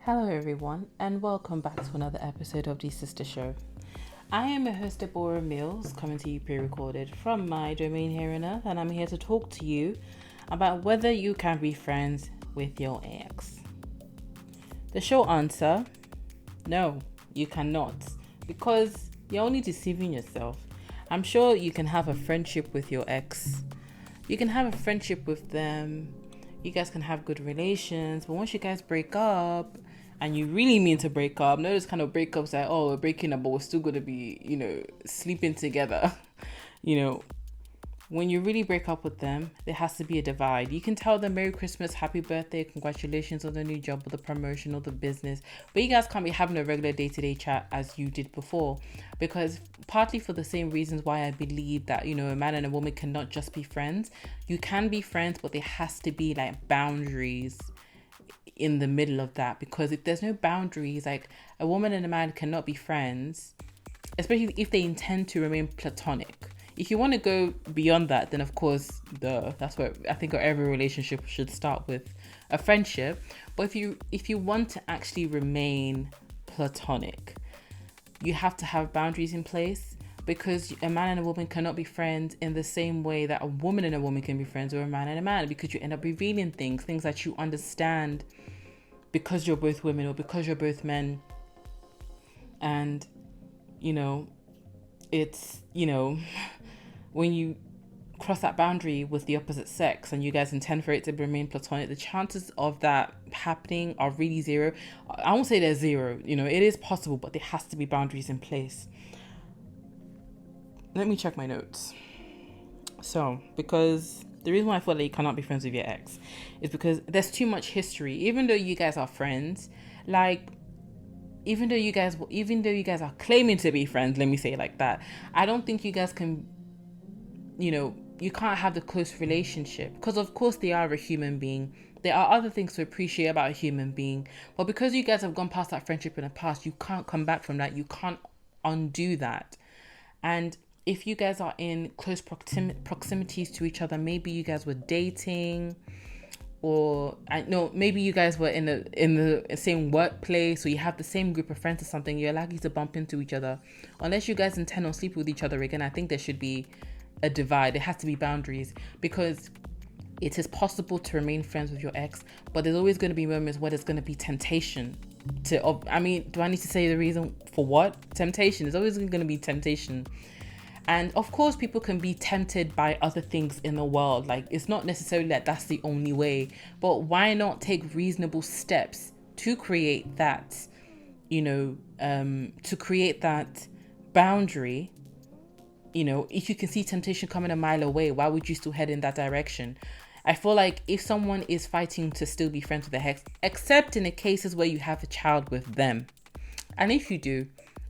Hello, everyone, and welcome back to another episode of the Sister Show. I am your host, Deborah Mills, coming to you pre-recorded from my domain here on Earth, and I'm here to talk to you about whether you can be friends with your ex. The short answer, no, you cannot, because you're only deceiving yourself. I'm sure you can have a friendship with your ex. You can have a friendship with them. You guys can have good relations, but once you guys break up, and you really mean to break up, no those kind of breakups like, oh, we're breaking up, but we're still going to be, sleeping together. When you really break up with them, there has to be a divide. You can tell them Merry Christmas, Happy Birthday, congratulations on the new job or the promotion or the business, but you guys can't be having a regular day-to-day chat as you did before, because partly for the same reasons why I believe that, a man and a woman cannot just be friends. You can be friends, but there has to be like boundaries in the middle of that, because if there's no boundaries, like a woman and a man cannot be friends, especially if they intend to remain platonic. If you want to go beyond that, then of course that's what I think every relationship should start with, a friendship. But if you want to actually remain platonic, you have to have boundaries in place, because a man and a woman cannot be friends in the same way that a woman and a woman can be friends, or a man and a man, because you end up revealing things that you understand because you're both women or because you're both men. And it's when you cross that boundary with the opposite sex and you guys intend for it to remain platonic, the chances of that happening are really zero. I won't say they're zero, it is possible, but there has to be boundaries in place. Let me check my notes. So, because the reason why I feel like you cannot be friends with your ex is because there's too much history. Even though you guys are friends, even though you guys are claiming to be friends, let me say it like that, I don't think you guys can, you can't have the close relationship, because of course they are a human being. There are other things to appreciate about a human being, but because you guys have gone past that friendship in the past, you can't come back from that. You can't undo that. And if you guys are in close proximities to each other, maybe you guys were dating, or maybe you guys were in the same workplace, or you have the same group of friends or something, you're likely to bump into each other. Unless you guys intend on sleeping with each other again, I think there should be a divide. There has to be boundaries, because it is possible to remain friends with your ex, but there's always going to be moments where there's going to be temptation do I need to say the reason for what? Temptation. There's always going to be temptation. And of course, people can be tempted by other things in the world. Like, it's not necessarily that that's the only way, but why not take reasonable steps to create that, to create that boundary? If you can see temptation coming a mile away, why would you still head in that direction? I feel like if someone is fighting to still be friends with their ex, except in the cases where you have a child with them, and if you do,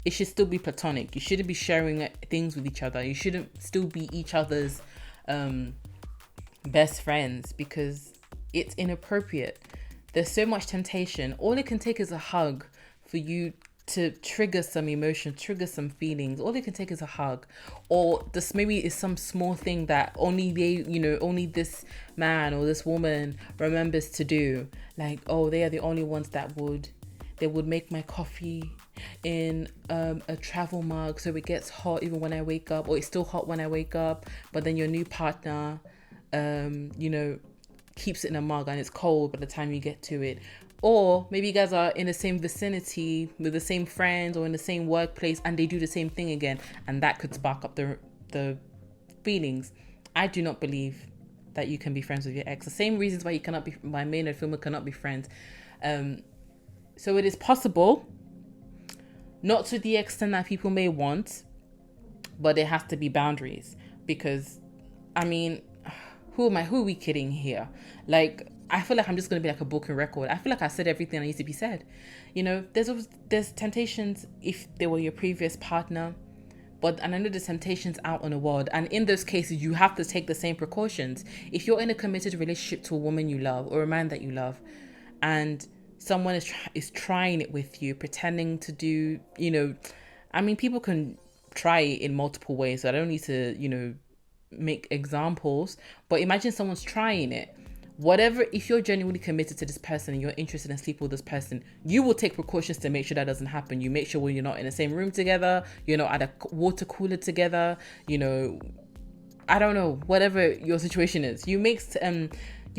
it should still be platonic. You shouldn't be sharing things with each other. You shouldn't still be each other's best friends, because it's inappropriate. There's so much temptation. All it can take is a hug for you to trigger some emotion, trigger some feelings. All it can take is a hug, or this maybe is some small thing that only only this man or this woman remembers to do. Like, oh, they are the only ones that would make my coffee in a travel mug so it gets hot even when I wake up, or it's still hot when I wake up, but then your new partner keeps it in a mug and it's cold by the time you get to it. Or maybe you guys are in the same vicinity with the same friends or in the same workplace, and they do the same thing again, and that could spark up the feelings. I do not believe that you can be friends with your ex. The same reasons why my main and female cannot be friends. So it is possible, not to the extent that people may want, but there has to be boundaries, because who are we kidding here? Like, I feel like I'm just going to be like a broken record. I feel like I said everything that needs to be said. There's temptations if they were your previous partner, and I know there's temptations out on the world, and in those cases you have to take the same precautions. If you're in a committed relationship to a woman you love or a man that you love, and someone is trying it with you, pretending to do, people can try it in multiple ways, so I don't need to, make examples, but imagine someone's trying it. whatever, if you're genuinely committed to this person and you're interested in sleeping with this person, you will take precautions to make sure that doesn't happen. You make sure when you're not in the same room together, you're not at a water cooler together, I don't know, whatever your situation is, you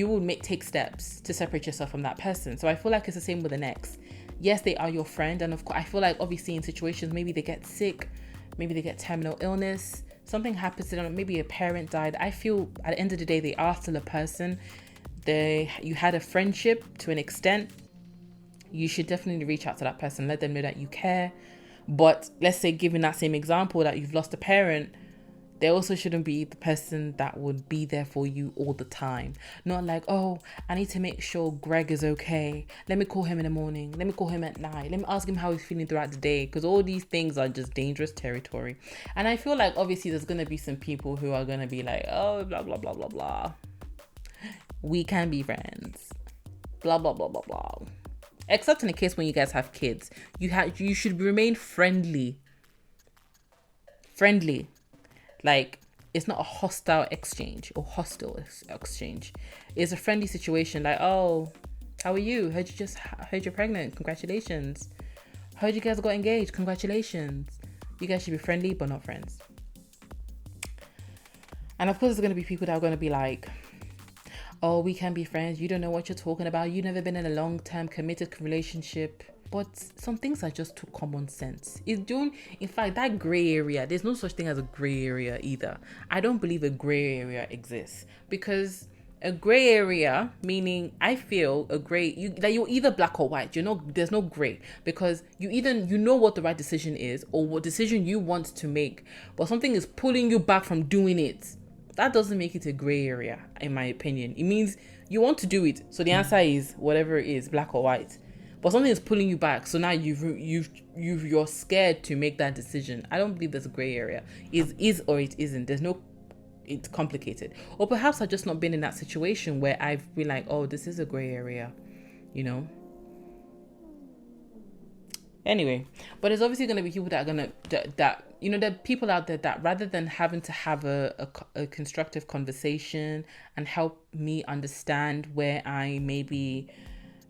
will take steps to separate yourself from that person. So I feel like it's the same with an ex. Yes, they are your friend, and of course I feel like obviously in situations, maybe they get sick, maybe they get terminal illness, something happens to them, maybe a parent died. I feel at the end of the day, they are still a person. You had a friendship to an extent. You should definitely reach out to that person, let them know that you care. But let's say, given that same example that you've lost a parent, they also shouldn't be the person that would be there for you all the time. Not like, oh, I need to make sure Greg is okay. Let me call him in the morning. Let me call him at night. Let me ask him how he's feeling throughout the day. Because all these things are just dangerous territory. And I feel like obviously there's going to be some people who are going to be like, oh, blah, blah, blah, blah, blah. We can be friends. Blah, blah, blah, blah, blah. Except in the case when you guys have kids. You should remain friendly. Friendly. Like, it's not a hostile exchange or hostile exchange. It's a friendly situation. Like, oh, how are you? Heard you're pregnant. Congratulations. Heard you guys got engaged. Congratulations. You guys should be friendly, but not friends. And of course, there's going to be people that are going to be like, oh, we can be friends. You don't know what you're talking about. You've never been in a long-term committed relationship. But some things are just too common sense. In fact, that gray area, there's no such thing as a gray area either. I don't believe a gray area exists, because a gray area, meaning I feel you're either black or white. There's no gray, because you know what the right decision is or what decision you want to make, but something is pulling you back from doing it. That doesn't make it a gray area, in my opinion. It means you want to do it. So the answer is whatever it is, black or white. But something is pulling you back. So now you're scared to make that decision. I don't believe there's a gray area. It is or it isn't. It's complicated. Or perhaps I've just not been in that situation where I've been like, oh, this is a gray area, Anyway, but there's obviously going to be people that are going to, there are people out there that rather than having to have a constructive conversation and help me understand where I may be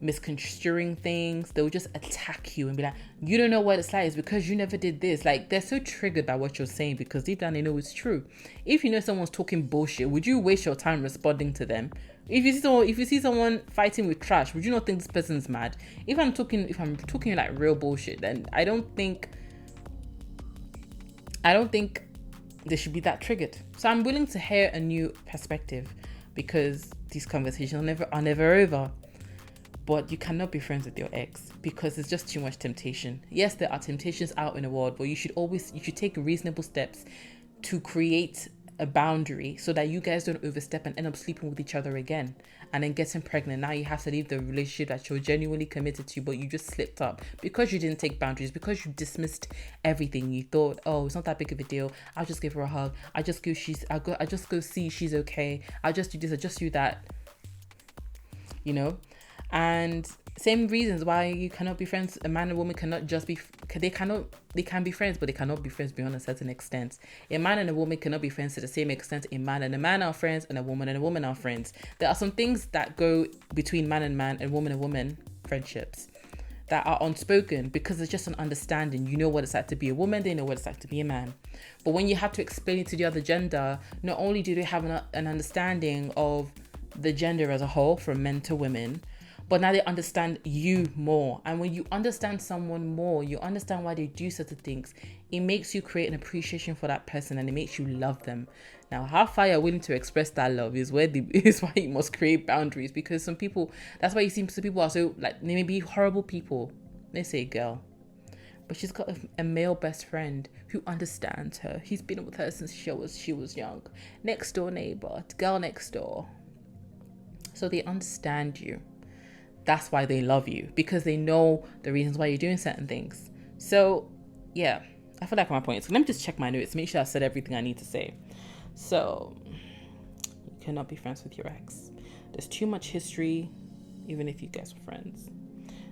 misconstruing things, they'll just attack you and be like, you don't know what it's like, it's because you never did this. Like, they're so triggered by what you're saying because deep down they know it's true. If you know someone's talking bullshit, would you waste your time responding to them? If you see someone fighting with trash, would you not think this person's mad? If I'm talking like real bullshit, then I don't think they should be that triggered. So I'm willing to hear a new perspective, because these conversations are never over. But you cannot be friends with your ex because it's just too much temptation. Yes, there are temptations out in the world, but you should take reasonable steps to create a boundary so that you guys don't overstep and end up sleeping with each other again and then getting pregnant. Now you have to leave the relationship that you're genuinely committed to, but you just slipped up because you didn't take boundaries, because you dismissed everything. You thought, oh, it's not that big of a deal. I'll just give her a hug. I just go see she's okay. I'll just do this. I'll just do that. And same reasons why you cannot be friends. A man and a woman cannot just be, they can be friends, but they cannot be friends beyond a certain extent. A man and a woman cannot be friends to the same extent a man and a man are friends and a woman are friends. There are some things that go between man and woman friendships that are unspoken because it's just an understanding. You know what it's like to be a woman, they know what it's like to be a man. But when you have to explain it to the other gender, not only do they have an understanding of the gender as a whole, from men to women, but now they understand you more. And when you understand someone more, you understand why they do certain things. It makes you create an appreciation for that person and it makes you love them. Now, how far you're willing to express that love is why you must create boundaries. Because some people, that's why you see some people are so, like, they may be horrible people. They say girl, but she's got a male best friend who understands her. He's been with her since she was young. Next door neighbor, girl next door. So they understand you. That's why they love you, because they know the reasons why you're doing certain things. So, yeah, I feel like my point is, let me just check my notes, make sure I said everything I need to say. So, you cannot be friends with your ex. There's too much history, even if you guys are friends.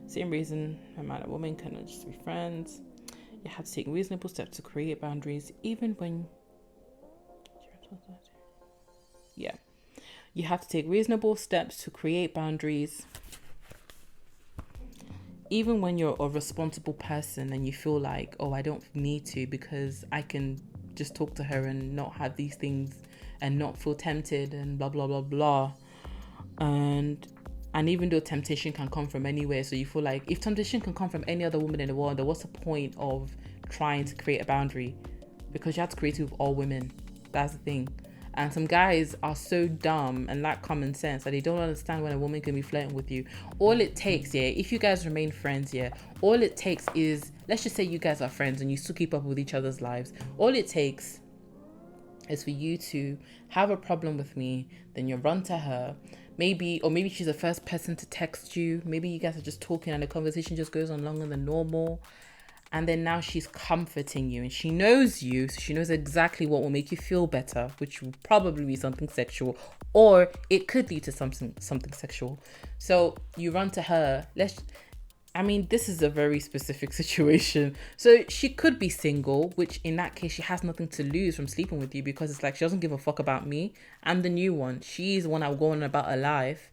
Same reason, a man and woman cannot just be friends. You have to take reasonable steps to create boundaries, even when... Yeah. You have to take reasonable steps to create boundaries. Even when you're a responsible person and you feel like, oh, I don't need to because I can just talk to her and not have these things and not feel tempted and blah, blah, blah, blah. And even though temptation can come from anywhere, so you feel like if temptation can come from any other woman in the world, then what's the point of trying to create a boundary? Because you have to create it with all women. That's the thing. And some guys are so dumb and lack common sense that they don't understand when a woman can be flirting with you. All it takes, if you guys remain friends, all it takes is, let's just say you guys are friends and you still keep up with each other's lives. All it takes is for you to have a problem with me, then you run to her. Maybe she's the first person to text you. Maybe you guys are just talking and the conversation just goes on longer than normal. And then now she's comforting you and she knows you. So she knows exactly what will make you feel better, which will probably be something sexual, or it could lead to something sexual. So you run to her. This is a very specific situation. So she could be single, which in that case, she has nothing to lose from sleeping with you because it's like she doesn't give a fuck about me. I'm the new one. She's the one that will go on about her life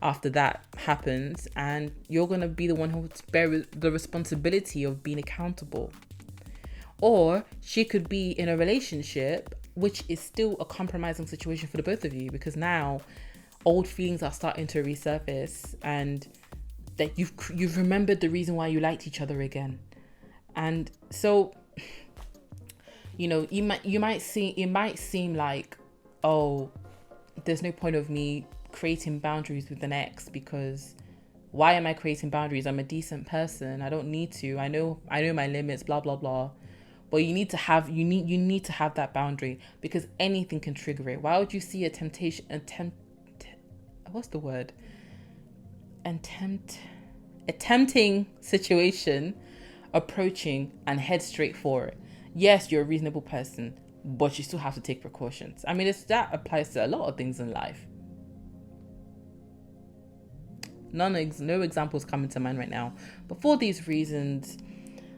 after that happens, and you're going to be the one who would bear the responsibility of being accountable. Or she could be in a relationship, which is still a compromising situation for the both of you, because now old feelings are starting to resurface and that you've remembered the reason why you liked each other again. And so, it might seem like, oh, there's no point of me creating boundaries with an ex, because why am I creating boundaries? I'm a decent person. I don't need to. I know my limits, blah, blah, blah. But you need to have that boundary, because anything can trigger it. Why would you see a tempting situation approaching and head straight for it? Yes, you're a reasonable person, but you still have to take precautions. That applies to a lot of things in life. No examples coming to mind right now. But for these reasons,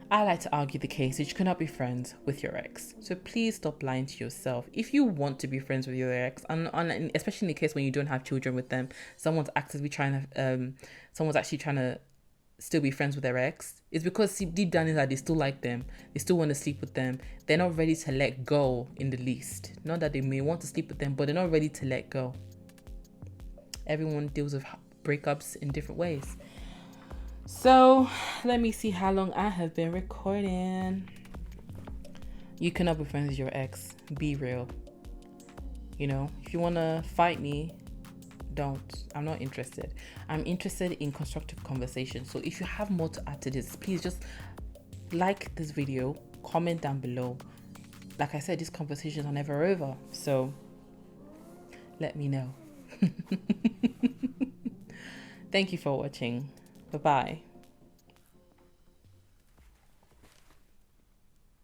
I like to argue the case that you cannot be friends with your ex. So please stop lying to yourself. If you want to be friends with your ex, and especially in the case when you don't have children with them, someone's actually trying to still be friends with their ex, it's because deep down inside they still like them. They still want to sleep with them. They're not ready to let go in the least. Not that they may want to sleep with them, but they're not ready to let go. Everyone deals with breakups in different ways. So let me see how long I have been recording. You cannot be friends with your ex. Be real. If you want to fight me, don't. I'm not interested. I'm interested in constructive conversation. So if you have more to add to this, please just like this video, comment down below. Like I said, these conversations are never over. So let me know. Thank you for watching. Bye-bye.